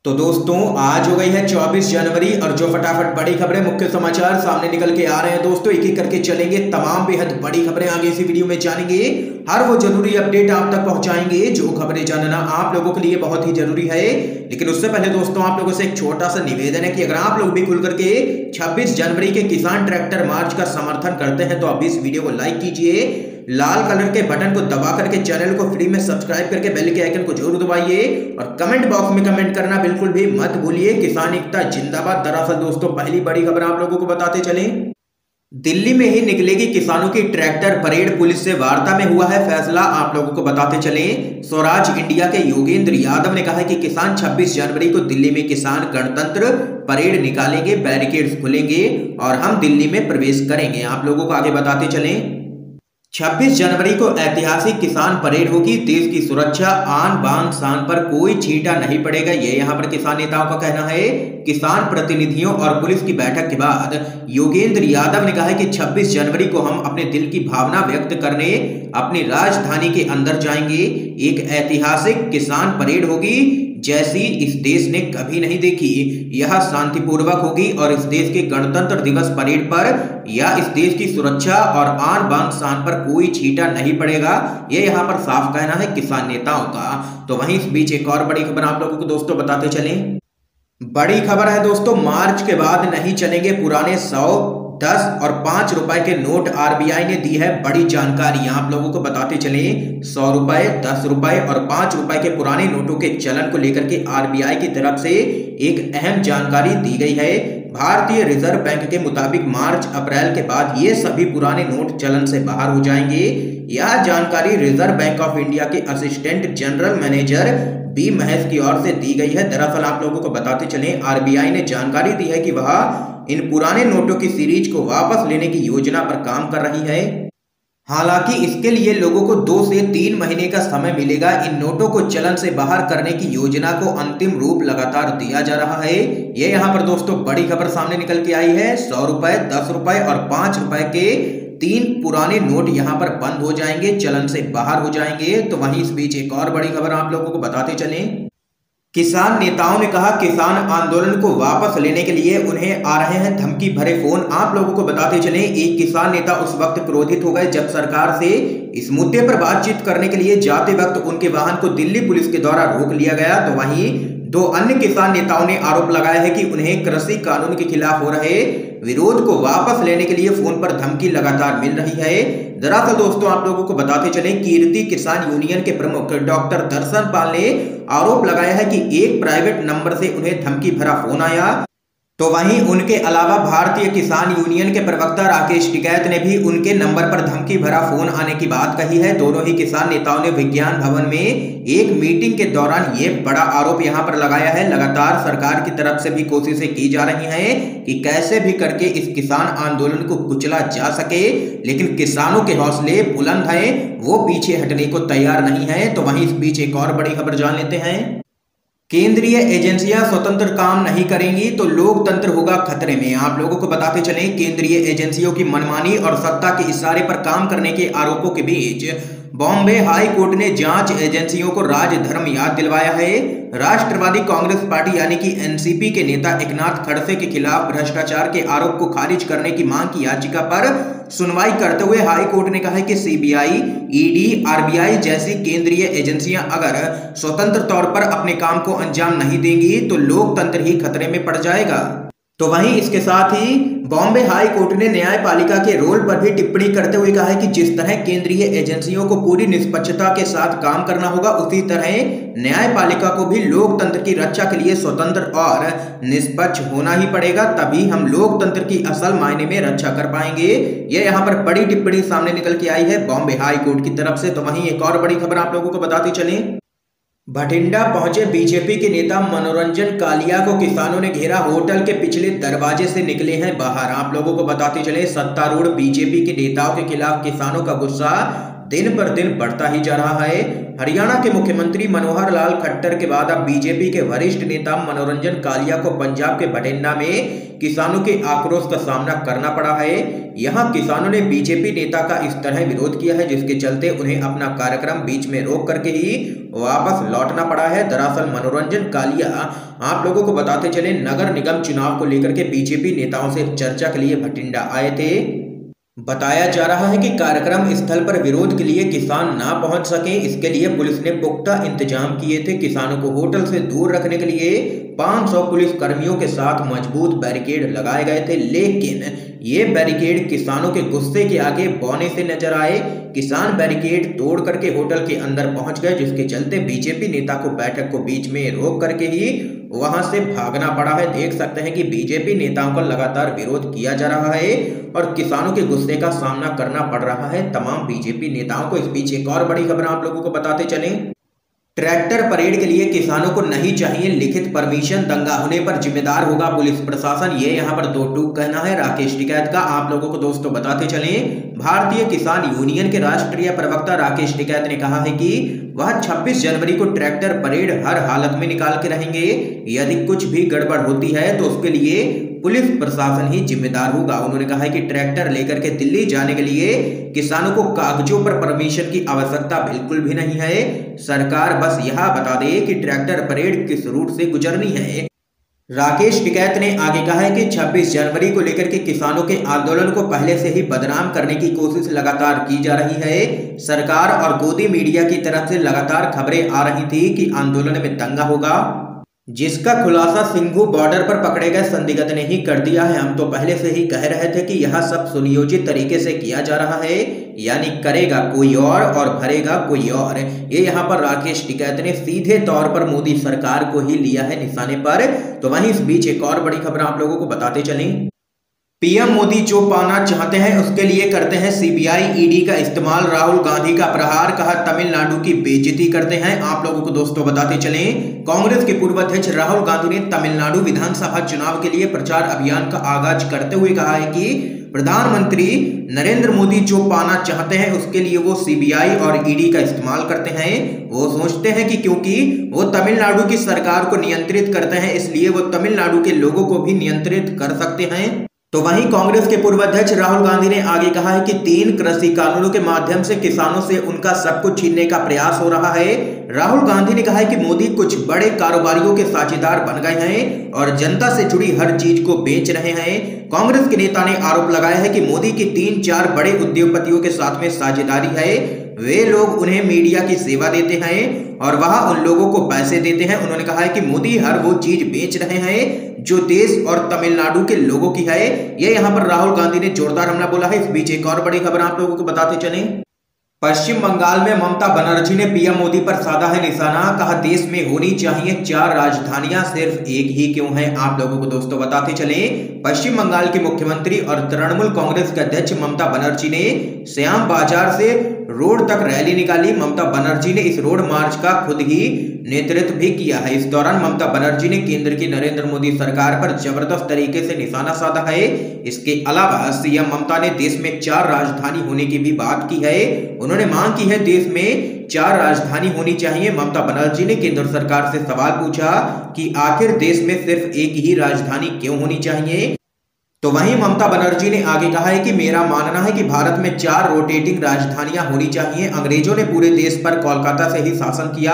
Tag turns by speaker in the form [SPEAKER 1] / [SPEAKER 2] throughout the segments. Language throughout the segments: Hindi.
[SPEAKER 1] तो दोस्तों आज हो गई है 24 जनवरी और जो फटाफट बड़ी खबरें मुख्य समाचार सामने निकल के आ रहे हैं दोस्तों, एक एक करके चलेंगे। तमाम बेहद बड़ी खबरें आगे इसी वीडियो में जानेंगे। हर वो जरूरी अपडेट आप तक पहुंचाएंगे जो खबरें जानना आप लोगों के लिए बहुत ही जरूरी है। लेकिन उससे पहले दोस्तों आप लोगों से एक छोटा सा निवेदन है कि अगर आप लोग भी खुल करके 26 जनवरी के किसान ट्रैक्टर मार्च का समर्थन करते हैं तो अभी इस वीडियो को लाइक कीजिए, लाल कलर के बटन को दबा करके चैनल को फ्री में सब्सक्राइब करके बेल के आइकन को जरूर दबाइए और कमेंट बॉक्स में कमेंट करना बिल्कुल भी मत भूलिए। किसान एकता जिंदाबाद। दरअसल दोस्तों पहली बड़ी खबर आप लोगों को बताते चलें, दिल्ली में ही निकलेगी किसानों की ट्रैक्टर परेड, पुलिस से वार्ता में हुआ है फैसला। आप लोगों को बताते चलें, स्वराज इंडिया के योगेंद्र यादव ने कहा है कि किसान 26 जनवरी को दिल्ली में किसान गणतंत्र परेड निकालेंगे, बैरिकेड्स खुलेंगे और हम दिल्ली में प्रवेश करेंगे। आप लोगों को आगे बताते चलें, 26 जनवरी को ऐतिहासिक किसान परेड होगी, देश की सुरक्षा आन बान शान पर कोई छींटा नहीं पड़ेगा, ये यहाँ पर किसान नेताओं का कहना है। किसान प्रतिनिधियों और पुलिस की बैठक के बाद योगेंद्र यादव ने कहा है कि 26 जनवरी को हम अपने दिल की भावना व्यक्त करने अपनी राजधानी के अंदर जाएंगे। एक ऐतिहासिक किसान परेड होगी जैसी इस देश ने कभी नहीं देखी। यह शांतिपूर्वक होगी और इस देश के गणतंत्र दिवस परेड पर या इस देश की सुरक्षा और आन बान शान पर कोई छींटा नहीं पड़ेगा, ये यहाँ पर साफ कहना है किसान नेताओं का। तो वहीं इस बीच एक और बड़ी खबर आप लोगों को दोस्तों बताते चलें। बड़ी खबर है दोस्तों, मार्च के बाद नहीं चलेंगे पुराने 100, 10 और 5 रुपए के नोट। आरबीआई ने दी है बड़ी जानकारी, आप लोगों को बताते चले। 100 रुपए, 10 रुपए और 5 रुपए के पुराने नोटों के चलन को लेकर के आरबीआई की तरफ से एक अहम जानकारी दी गई है। भारतीय रिजर्व बैंक के मुताबिक मार्च अप्रैल के बाद ये सभी पुराने नोट चलन से बाहर हो जाएंगे। यह जानकारी रिजर्व बैंक ऑफ इंडिया के assistant general manager B Mahesh की ओर से दी गई है। दरअसल आप लोगों को बताते चलें, आरबीआई ने जानकारी दी है कि वह इन पुराने नोटों की सीरीज को वापस लेने की योजना पर काम कर रही है। हालांकि इसके लिए लोगों को 2 से 3 महीने का समय मिलेगा। इन नोटों को चलन से बाहर करने की योजना को अंतिम रूप लगातार दिया जा रहा है। ये यहाँ पर दोस्तों बड़ी खबर सामने निकल के आई है। 100 रुपए, 10 रुपए और 5 रुपए के 3 पुराने नोट यहाँ पर बंद हो जाएंगे, चलन से बाहर हो जाएंगे। तो वहीं इस बीच एक और बड़ी खबर आप लोगों को बताते चलें, किसान नेताओं ने कहा किसान आंदोलन को वापस लेने के लिए उन्हें आ रहे हैं धमकी भरे फोन। आप लोगों को बताते चलें, एक किसान नेता उस वक्त क्रोधित हो गए जब सरकार से इस मुद्दे पर बातचीत करने के लिए जाते वक्त उनके वाहन को दिल्ली पुलिस के द्वारा रोक लिया गया। तो वहीं 2 अन्य किसान नेताओं ने आरोप लगाया है कि उन्हें कृषि कानून के खिलाफ हो रहे विरोध को वापस लेने के लिए फोन पर धमकी लगातार मिल रही है। दरअसल दोस्तों आप लोगों को बताते चलें, कीर्ति किसान यूनियन के प्रमुख डॉक्टर दर्शन पाल ने आरोप लगाया है कि एक प्राइवेट नंबर से उन्हें धमकी भरा फोन आया। तो वहीं उनके अलावा भारतीय किसान यूनियन के प्रवक्ता राकेश टिकैत ने भी उनके नंबर पर धमकी भरा फोन आने की बात कही है। दोनों ही किसान नेताओं ने विज्ञान भवन में एक मीटिंग के दौरान ये बड़ा आरोप यहां पर लगाया है। लगातार सरकार की तरफ से भी कोशिशें की जा रही हैं कि कैसे भी करके इस किसान आंदोलन को कुचला जा सके, लेकिन किसानों के हौसले बुलंद हैं, वो पीछे हटने को तैयार नहीं है। तो वहीं इस बीच एक और बड़ी खबर जान लेते हैं, केंद्रीय एजेंसियां स्वतंत्र काम नहीं करेंगी तो लोकतंत्र होगा खतरे में। आप लोगों को बताते चलें, केंद्रीय एजेंसियों की मनमानी और सत्ता के इशारे पर काम करने के आरोपों के बीच बॉम्बे हाई कोर्ट ने जांच एजेंसियों को राजधर्म याद दिलवाया है। राष्ट्रवादी कांग्रेस पार्टी यानी कि एनसीपी के नेता एकनाथ खड़से के खिलाफ भ्रष्टाचार के आरोप को खारिज करने की मांग की याचिका पर सुनवाई करते हुए हाई कोर्ट ने कहा है कि सीबीआई, ईडी, आरबीआई जैसी केंद्रीय एजेंसियां अगर स्वतंत्र तौर पर अपने काम को अंजाम नहीं देंगी तो लोकतंत्र ही खतरे में पड़ जाएगा। तो वहीं इसके साथ ही बॉम्बे हाई कोर्ट ने न्यायपालिका के रोल पर भी टिप्पणी करते हुए कहा है कि जिस तरह केंद्रीय एजेंसियों को पूरी निष्पक्षता के साथ काम करना होगा, उसी तरह न्यायपालिका को भी लोकतंत्र की रक्षा के लिए स्वतंत्र और निष्पक्ष होना ही पड़ेगा, तभी हम लोकतंत्र की असल मायने में रक्षा कर पाएंगे। यह यहाँ पर बड़ी टिप्पणी सामने निकल के आई है बॉम्बे हाई कोर्ट की तरफ से। तो वहीं एक और बड़ी खबर आप लोगों को बताते चलें, भटिंडा पहुंचे बीजेपी के नेता मनोरंजन कालिया को किसानों ने घेरा, होटल के पिछले दरवाजे से निकले हैं बाहर। आप लोगों को बताते चले, सत्तारूढ़ बीजेपी के नेताओं के खिलाफ किसानों का गुस्सा दिन पर दिन बढ़ता ही जा रहा है। हरियाणा के मुख्यमंत्री मनोहर लाल खट्टर के बाद अब बीजेपी के वरिष्ठ नेता मनोरंजन कालिया को पंजाब के बठिंडा में किसानों के आक्रोश का सामना करना पड़ा है। यहां किसानों ने बीजेपी नेता का इस तरह विरोध किया है जिसके चलते उन्हें अपना कार्यक्रम बीच में रोक करके ही वापस लौटना पड़ा है। दरअसल मनोरंजन कालिया आप लोगों को बताते चले नगर निगम चुनाव को लेकर के बीजेपी नेताओं से चर्चा के लिए बठिंडा आए थे। बताया जा रहा है कि कार्यक्रम स्थल पर विरोध के लिए किसान ना पहुंच सके, इसके लिए पुलिस ने पुख्ता इंतजाम किए थे। किसानों को होटल से दूर रखने के लिए 500 पुलिस कर्मियों के साथ मजबूत बैरिकेड लगाए गए थे, लेकिन ये बैरिकेड किसानों के गुस्से के आगे बौने से नजर आए। किसान बैरिकेड तोड़ करके होटल के अंदर पहुंच गए, जिसके चलते बीजेपी नेता को बैठक को बीच में रोक करके ही वहां से भागना पड़ा है। देख सकते हैं कि बीजेपी नेताओं का लगातार विरोध किया जा रहा है और किसानों के गुस्से का सामना करना पड़ रहा है तमाम बीजेपी नेताओं को। इस बीच एक और बड़ी खबर आप लोगों को बताते चलें। ट्रैक्टर परेड के लिए किसानों को नहीं चाहिए लिखित परमिशन, दंगा होने पर जिम्मेदार होगा पुलिस प्रशासन। ये यहाँ पर दो टूक कहना है राकेश टिकैत का। आप लोगों को दोस्तों बताते चलें, भारतीय किसान यूनियन के राष्ट्रीय प्रवक्ता राकेश टिकैत ने कहा है कि वह 26 जनवरी को ट्रैक्टर परेड हर हालत में निकाल के रहेंगे। यदि कुछ भी गड़बड़ होती है तो उसके लिए पुलिस प्रशासन ही जिम्मेदार होगा। उन्होंने कहा है कि ट्रैक्टर लेकर के दिल्ली जाने के लिए किसानों को कागजों पर परमिशन की आवश्यकता बिल्कुल भी नहीं है। सरकार बस यह बता दे कि ट्रैक्टर परेड किस रूट से गुजरनी है। राकेश टिकैत ने आगे कहा है कि 26 जनवरी को लेकर के किसानों के आंदोलन को पहले से ही बदनाम करने की कोशिश लगातार की जा रही है। सरकार और गोदी मीडिया की तरफ से लगातार खबरें आ रही थी कि आंदोलन में दंगा होगा, जिसका खुलासा सिंघू बॉर्डर पर पकड़े गए संदिग्ध ने ही कर दिया है। हम तो पहले से ही कह रहे थे कि यह सब सुनियोजित तरीके से किया जा रहा है, यानी करेगा कोई और भरेगा कोई और। ये यहाँ पर राकेश टिकैत ने सीधे तौर पर मोदी सरकार को ही लिया है निशाने पर। तो वहीं इस बीच एक और बड़ी खबर आप लोगों को बताते चलें। पीएम मोदी जो पाना चाहते हैं उसके लिए करते हैं सीबीआई ईडी का इस्तेमाल, राहुल गांधी का प्रहार, कहा तमिलनाडु की बेइज्जती करते हैं। आप लोगों को दोस्तों बताते चलें, कांग्रेस के पूर्व अध्यक्ष राहुल गांधी ने तमिलनाडु विधानसभा चुनाव के लिए प्रचार अभियान का आगाज करते हुए कहा है कि प्रधानमंत्री नरेंद्र मोदी जो पाना चाहते हैं उसके लिए वो सीबीआई और ईडी का इस्तेमाल करते हैं। वो सोचते हैं कि क्योंकि वो तमिलनाडु की सरकार को नियंत्रित करते हैं इसलिए वो तमिलनाडु के लोगों को भी नियंत्रित कर सकते हैं। तो वहीं कांग्रेस के पूर्व अध्यक्ष राहुल गांधी ने आगे कहा है कि 3 कृषि कानूनों के माध्यम से किसानों से उनका सब कुछ छीनने का प्रयास हो रहा है। राहुल गांधी ने कहा है कि मोदी कुछ बड़े कारोबारियों के साझेदार बन गए हैं और जनता से जुड़ी हर चीज को बेच रहे हैं। कांग्रेस के नेता ने आरोप लगाया है कि मोदी की 3-4 बड़े उद्योगपतियों के साथ में साझेदारी है। वे लोग उन्हें मीडिया की सेवा देते हैं और वह उन लोगों को पैसे देते हैं। उन्होंने कहा है कि मोदी हर वो चीज बेच रहे हैं जो देश और तमिलनाडु के लोगों की है। ये यहाँ पर राहुल गांधी ने जोरदार हमला बोला है। इस बीच एक और बड़ी खबर आप लोगों को बताते चलें। पश्चिम बंगाल में ममता बनर्जी ने पीएम मोदी पर साधा है निशाना, कहा देश में होनी चाहिए 4 राजधानियां, सिर्फ एक ही क्यों है। आप लोगों को दोस्तों बताते चलें, पश्चिम बंगाल के मुख्यमंत्री और तृणमूल कांग्रेस के अध्यक्ष ममता बनर्जी ने श्याम बाजार से रोड तक रैली निकाली। ममता बनर्जी ने इस रोड मार्च का खुद ही नेतृत्व भी किया है। इस दौरान ममता बनर्जी ने केंद्र की नरेंद्र मोदी सरकार पर जबरदस्त तरीके से निशाना साधा है। इसके अलावा सीएम ममता ने देश में 4 राजधानी होने की भी बात की है। उन्होंने मांग की है देश में 4 राजधानी होनी चाहिए। ममता बनर्जी ने केंद्र सरकार से सवाल पूछा कि आखिर देश में सिर्फ एक ही राजधानी क्यों होनी चाहिए। तो वहीं ममता बनर्जी ने आगे कहा है कि मेरा मानना है कि भारत में 4 रोटेटिंग राजधानियां होनी चाहिए। अंग्रेजों ने पूरे देश पर कोलकाता से ही शासन किया,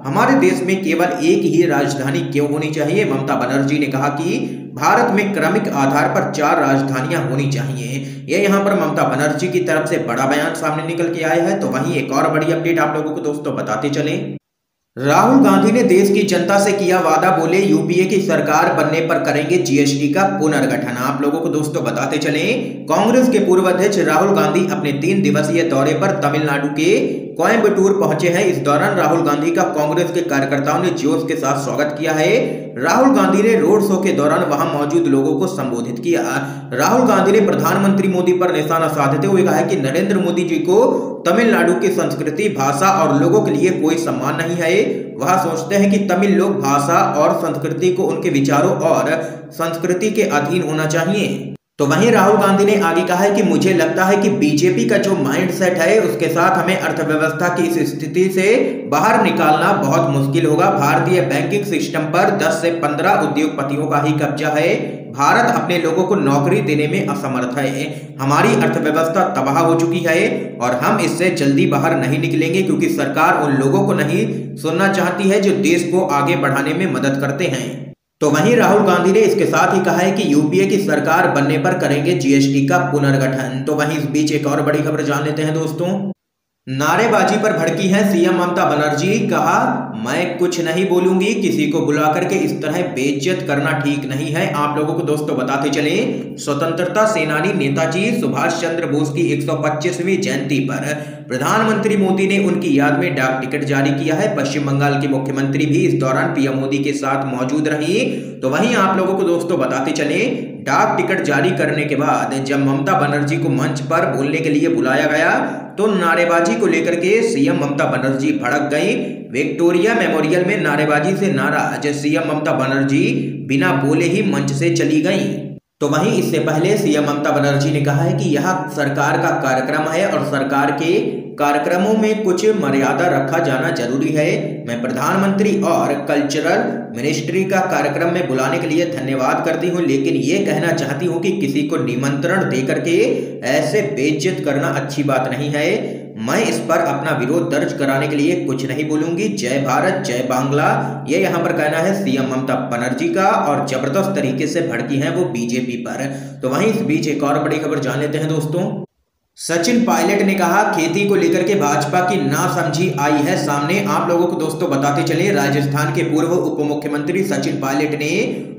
[SPEAKER 1] हमारे देश में केवल एक ही राजधानी क्यों होनी चाहिए। ममता बनर्जी ने कहा कि भारत में क्रमिक आधार पर 4 राजधानियां होनी चाहिए। ये यहाँ पर ममता बनर्जी की तरफ से बड़ा बयान सामने निकल के आया है। तो वहीं एक और बड़ी अपडेट आप लोगों को दोस्तों बताते चलें। राहुल गांधी ने देश की जनता से किया वादा, बोले यूपीए की सरकार बनने पर करेंगे जीएसटी का पुनर्गठन। आप लोगों को दोस्तों बताते चलें, कांग्रेस के पूर्व अध्यक्ष राहुल गांधी अपने 3 दिवसीय दौरे पर तमिलनाडु के कोयम्बटूर पहुंचे हैं। इस दौरान राहुल गांधी का कांग्रेस के कार्यकर्ताओं ने जोश के साथ स्वागत किया है। राहुल गांधी ने रोड शो के दौरान वहां मौजूद लोगों को संबोधित किया। राहुल गांधी ने प्रधानमंत्री मोदी पर निशाना साधते हुए कहा कि नरेंद्र मोदी जी को तमिलनाडु की संस्कृति, भाषा और लोगों के लिए कोई सम्मान नहीं है। वह सोचते हैं कि तमिल लोग भाषा और संस्कृति को उनके विचारों और संस्कृति के अधीन होना चाहिए। तो वहीं राहुल गांधी ने आगे कहा है कि मुझे लगता है कि बीजेपी का जो माइंडसेट है उसके साथ हमें अर्थव्यवस्था की इस स्थिति से बाहर निकालना बहुत मुश्किल होगा। भारतीय बैंकिंग सिस्टम पर 10 से 15 उद्योगपतियों का ही कब्जा है। भारत अपने लोगों को नौकरी देने में असमर्थ है। हमारी अर्थव्यवस्था तबाह हो चुकी है और हम इससे जल्दी बाहर नहीं निकलेंगे, क्योंकि सरकार उन लोगों को नहीं सुनना चाहती है जो देश को आगे बढ़ाने में मदद करते हैं। तो वहीं राहुल गांधी ने इसके साथ ही कहा है कि यूपीए की सरकार बनने पर करेंगे जीएसटी का पुनर्गठन। तो वहीं इस बीच एक और बड़ी खबर जान लेते हैं दोस्तों। नारेबाजी पर भड़की है सीएम ममता बनर्जी। कहा, मैं कुछ नहीं बोलूंगी, किसी को बुला करके इस तरह बेइज्जत करना ठीक नहीं है। आप लोगों को दोस्तों बताते चले, स्वतंत्रता सेनानी नेताजी सुभाष चंद्र बोस की 125वीं जयंती पर प्रधानमंत्री मोदी ने उनकी याद में डाक टिकट जारी किया है। पश्चिम बंगाल की मुख्यमंत्री भी इस दौरान पीएम मोदी के साथ मौजूद रही। तो वहीं आप लोगों को दोस्तों बताते चले, डाक टिकट जारी करने के बाद जब ममता बनर्जी को मंच पर बोलने के लिए बुलाया गया तो नारेबाजी को लेकर के सीएम ममता बनर्जी भड़क गई। विक्टोरिया मेमोरियल में नारेबाजी से नाराज सीएम ममता बनर्जी बिना बोले ही मंच से चली गई। तो वहीं इससे पहले सीएम ममता बनर्जी ने कहा है कि यह सरकार का कार्यक्रम है और सरकार के कार्यक्रमों में कुछ मर्यादा रखा जाना जरूरी है। मैं प्रधानमंत्री और कल्चरल मिनिस्ट्री का कार्यक्रम में बुलाने के लिए धन्यवाद करती हूं, लेकिन ये कहना चाहती हूं कि किसी को निमंत्रण देकर के ऐसे बेइज्जत करना अच्छी बात नहीं है। मैं इस पर अपना विरोध दर्ज कराने के लिए कुछ नहीं बोलूंगी। जय भारत जय बांग्ला, ये यहाँ पर कहना है सीएम ममता बनर्जी का, और जबरदस्त तरीके से भड़की है वो बीजेपी पर। तो वहीं इस बीच एक और बड़ी खबर जान लेते हैं दोस्तों। सचिन पायलट ने कहा, खेती को लेकर के भाजपा की नासमझी आई है सामने। आप लोगों को दोस्तों बताते चले, राजस्थान के पूर्व उप मुख्यमंत्री सचिन पायलट ने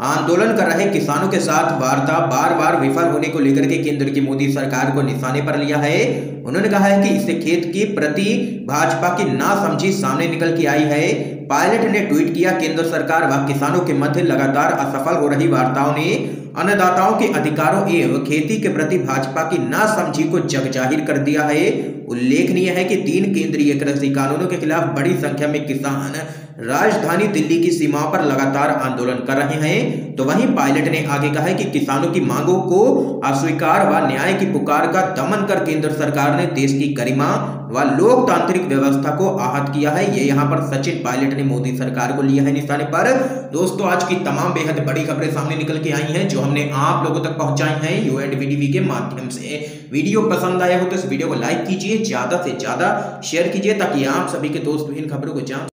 [SPEAKER 1] आंदोलन कर रहे किसानों के साथ वार्ता बार बार विफल होने को लेकर के केंद्र की मोदी सरकार को निशाने पर लिया है। उन्होंने कहा है कि इससे खेत के प्रति भाजपा की नासमझी सामने निकल के आई है। पायलट ने ट्वीट किया, केंद्र सरकार व किसानों के मध्य लगातार असफल हो रही वार्ताओं ने अन्नदाताओं के अधिकारों एवं खेती के प्रति भाजपा की नासमझी को जग जाहिर कर दिया है। उल्लेखनीय है कि 3 केंद्रीय कृषि कानूनों के खिलाफ बड़ी संख्या में किसान राजधानी दिल्ली की सीमाओं पर लगातार आंदोलन कर रहे हैं। तो वहीं पायलट ने आगे कहा है कि किसानों की मांगों को अस्वीकार व न्याय की पुकार का दमन कर केंद्र सरकार ने देश की गरिमा व लोकतांत्रिक व्यवस्था को आहत किया है। ये यहाँ पर सचिन पायलट ने मोदी सरकार को लिया है निशाने पर। दोस्तों, आज की तमाम बेहद बड़ी खबरें सामने निकल के आई हैं जो हमने आप लोगों तक पहुंचाई हैं UNDV के माध्यम से। वीडियो पसंद आया हो तो इस वीडियो को लाइक कीजिए, ज्यादा से ज्यादा शेयर कीजिए, ताकि आप सभी के दोस्त भी इन खबरों को जान